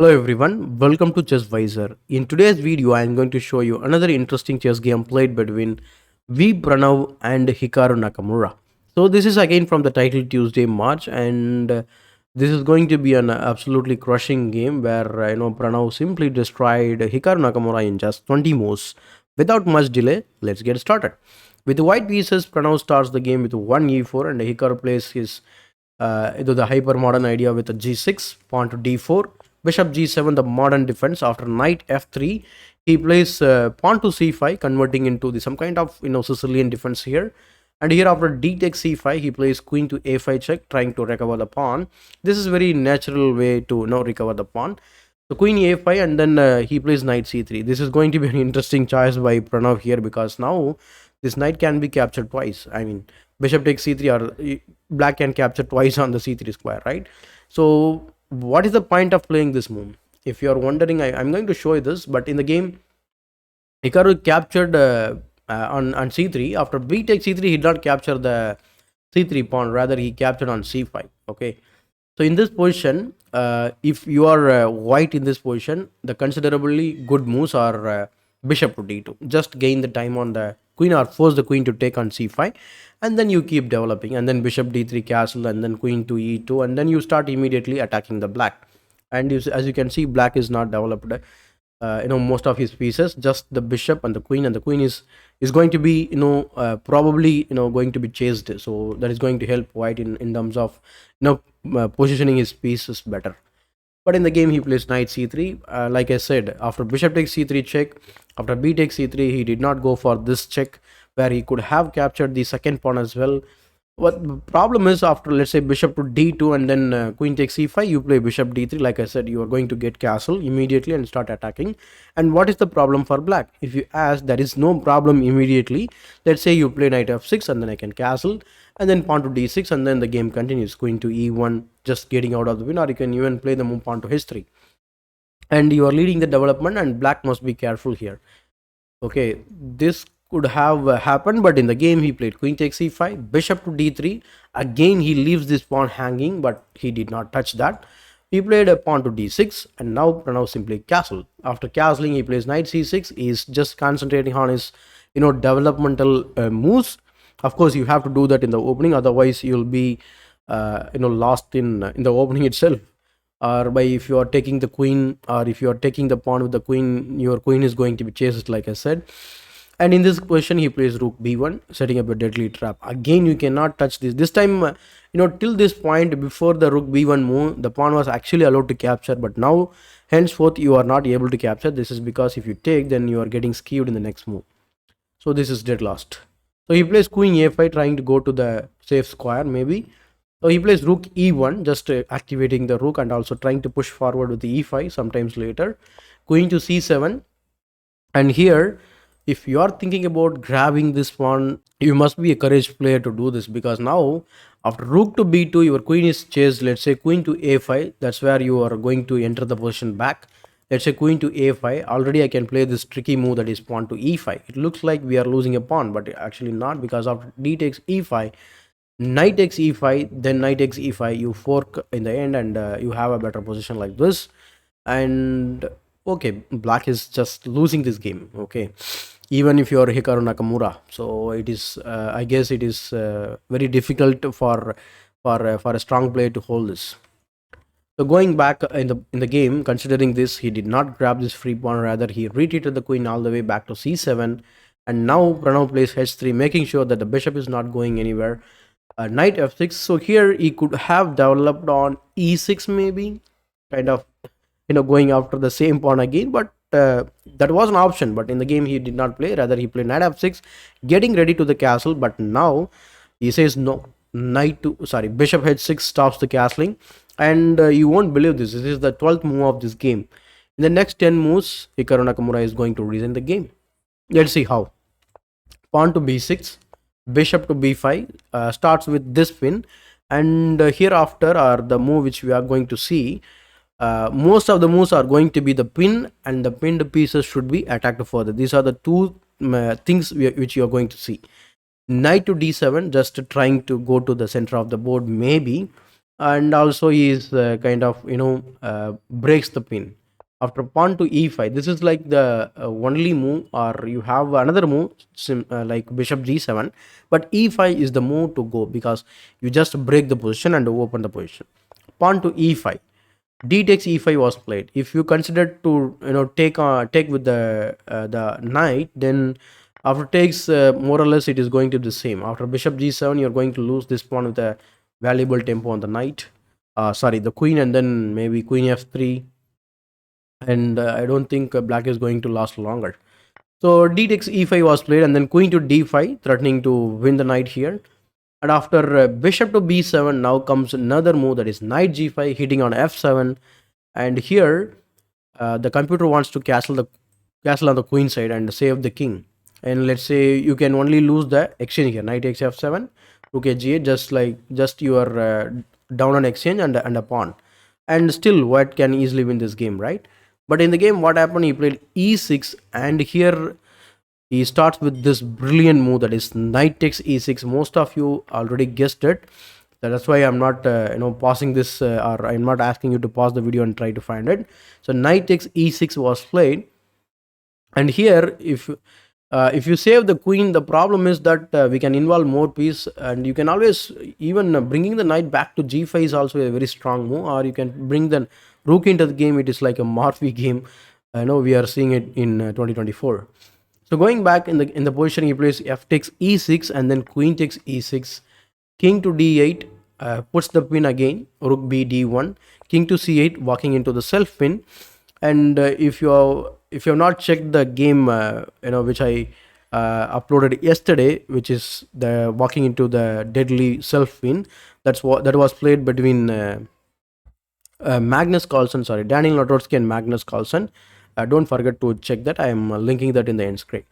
Hello everyone, welcome to Chess Visor. In today's video, I am going to show you another interesting chess game played between Pranav and Hikaru Nakamura. So this is again from the title Tuesday March, and this is going to be an absolutely crushing game where Pranav simply destroyed Hikaru Nakamura in just 20 moves. Without much delay, let's get started. With the white pieces, Pranav starts the game with one e4, and Hikaru plays his the hyper modern idea with a g6, pawn to d4, bishop g7, the modern defense. After knight f3, he plays pawn to c5, converting into some kind of Sicilian defense here. And here after d takes c5, he plays queen to a5 check, trying to recover the pawn. This is very natural way to recover the pawn. So queen a5, and then he plays knight c3. This is going to be an interesting choice by Pranav here, because now this knight can be captured twice. I mean, bishop takes c3, or black can capture twice on the c3 square, right? So what is the point of playing this move? If you are wondering, I'm going to show you this. But in the game, Hikaru captured on c3. After b takes c3, he did not capture the c3 pawn, rather he captured on c5. Okay, so in this position, if you are white in this position, the considerably good moves are bishop to d2. Just gain the time on the queen, or force the queen to take on c5, and then you keep developing, and then bishop d3 castle, and then queen to e2, and then you start immediately attacking the black. And as you can see, black is not developed most of his pieces, just the bishop and the queen is going to be probably going to be chased. So that is going to help white in terms of positioning his pieces better. But in the game, he plays knight c3. Like I said, after bishop takes c3 check, after b takes c3, he did not go for this check, where he could have captured the second pawn as well. What the problem is, after let's say bishop to d2, and then queen takes c5, you play bishop d3. Like I said, you are going to get castle immediately and start attacking. And what is the problem for black? If you ask, there is no problem immediately. Let's say you play knight f6, and then I can castle, and then pawn to d6, and then the game continues. Queen to e1, just getting out of the win. Or you can even play the move pawn to h3, and you are leading the development, and black must be careful here. Okay, this could have happened, but in the game, he played queen takes c5, bishop to d3. Again, he leaves this pawn hanging, but he did not touch that. He played a pawn to d6, and now Pranav simply castled. After castling, he plays knight c6. He is just concentrating on his developmental moves. Of course, you have to do that in the opening, otherwise you'll be lost in the opening itself. Or by, if you are taking the queen, or if you are taking the pawn with the queen, your queen is going to be chased, like I said. And in this position, he plays rook b1, setting up a deadly trap. Again, you cannot touch this time. Till this point, before the rook b1 move, the pawn was actually allowed to capture, but now henceforth you are not able to capture. This is because if you take, then you are getting skewed in the next move. So this is dead lost. So he plays queen a5, trying to go to the safe square maybe. So he plays rook e1, just activating the rook, and also trying to push forward with the e5 sometimes later. Queen to c7, and here, if you are thinking about grabbing this pawn, you must be a courage player to do this, because now after rook to b2, your queen is chased. Let's say queen to a5, that's where you are going to enter the position back. Let's say queen to a5. Already I can play this tricky move, that is pawn to e5. It looks like we are losing a pawn, but actually not, because after d takes e5, knight takes e5, then knight takes e5, you fork in the end, and you have a better position like this. And okay, black is just losing this game. Okay, even if you are Hikaru Nakamura, so it is I guess it is very difficult for a strong player to hold this. So going back in the game, considering this, he did not grab this free pawn, rather he retreated the queen all the way back to c7. And now Pranav plays h3, making sure that the bishop is not going anywhere. Knight f6. So here he could have developed on e6 maybe, kind of going after the same pawn again, but that was an option. But in the game, he did not play, rather he played knight f6, getting ready to the castle. But now he says no, bishop h6 stops the castling. And you won't believe this is the 12th move of this game. In the next 10 moves, Hikaru Nakamura is going to resign the game. Let's see how. Pawn to b6, bishop to b5, starts with this pin. And hereafter are the move which we are going to see. Most of the moves are going to be the pin, and the pinned pieces should be attacked further. These are the two things which you are going to see. Knight to d7, just trying to go to the center of the board maybe. and also he is kind of breaks the pin after pawn to e5. This is like the only move, or you have another move like bishop g7, but e5 is the move to go because you just break the position and open the position. Pawn to e5, d takes e5 was played. If you consider to take with the knight, then after takes, more or less it is going to be the same. After bishop g7, you're going to lose this pawn with a valuable tempo on the knight, sorry, the queen, and then maybe queen f3, and I don't think black is going to last longer. So d takes e5 was played, and then queen to d5, threatening to win the knight here. And after bishop to b7, now comes another move, that is knight g5, hitting on f7. And here the computer wants to castle on the queen side and save the king. And let's say you can only lose the exchange here, knight takes f7, rook h8, just your down on exchange and a pawn, and still white can easily win this game, right? But in the game, what happened, he played e6, and here he starts with this brilliant move, that is knight takes e6. Most of you already guessed it. That's why I'm not pausing this, or I'm not asking you to pause the video and try to find it. So knight takes e6 was played, and here if you save the queen, the problem is that we can involve more piece, and you can always even bringing the knight back to g5 is also a very strong move, or you can bring the rook into the game. It is like a Morphy game. I know we are seeing it in 2024. So going back in the position, he plays f takes e6, and then queen takes e6, king to d8, puts the pin again, rook b d1, king to c8, walking into the self pin. And if you have not checked the game, which I uploaded yesterday, which is the walking into the deadly self pin, that was played between Magnus Carlsen, sorry, Daniel Notorsky and Magnus Carlsen. Don't forget to check that. I am linking that in the end screen.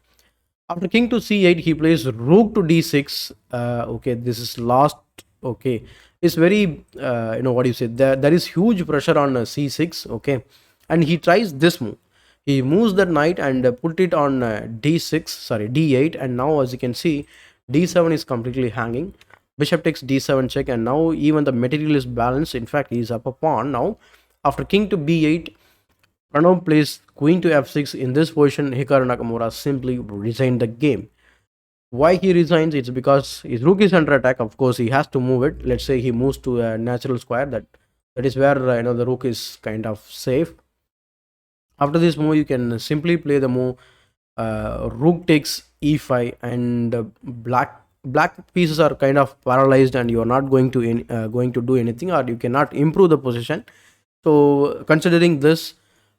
After king to c8, he plays rook to d6. Okay, this is last. Okay, it's very what do you say? There is huge pressure on c6. Okay, and he tries this move. He moves the knight and put it on d6, sorry, d8, and now as you can see, d7 is completely hanging. Bishop takes d7 check, and now even the material is balanced. In fact, he is up a pawn now. After king to b8, Pranav plays queen to f6. In this position, Hikaru Nakamura simply resigned the game. Why he resigns? It's because his rook is under attack. Of course, he has to move it. Let's say he moves to a natural square. That is where the rook is kind of safe. After this move, you can simply play the move rook takes e5, and black pieces are kind of paralyzed, and you are not going to do anything, or you cannot improve the position. So considering this,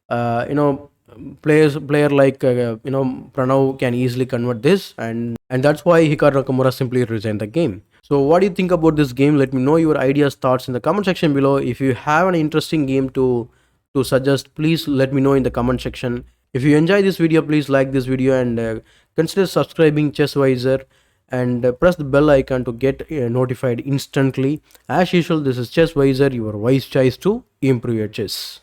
player like Pranav can easily convert this, and that's why Hikaru Nakamura simply resigned the game. So what do you think about this game? Let me know your ideas, thoughts in the comment section below. If you have an interesting game to suggest, please let me know in the comment section. If you enjoy this video, please like this video, and consider subscribing ChessWiser, and press the bell icon to get notified instantly. As usual, this is ChessWiser, your wise choice to improve your chess.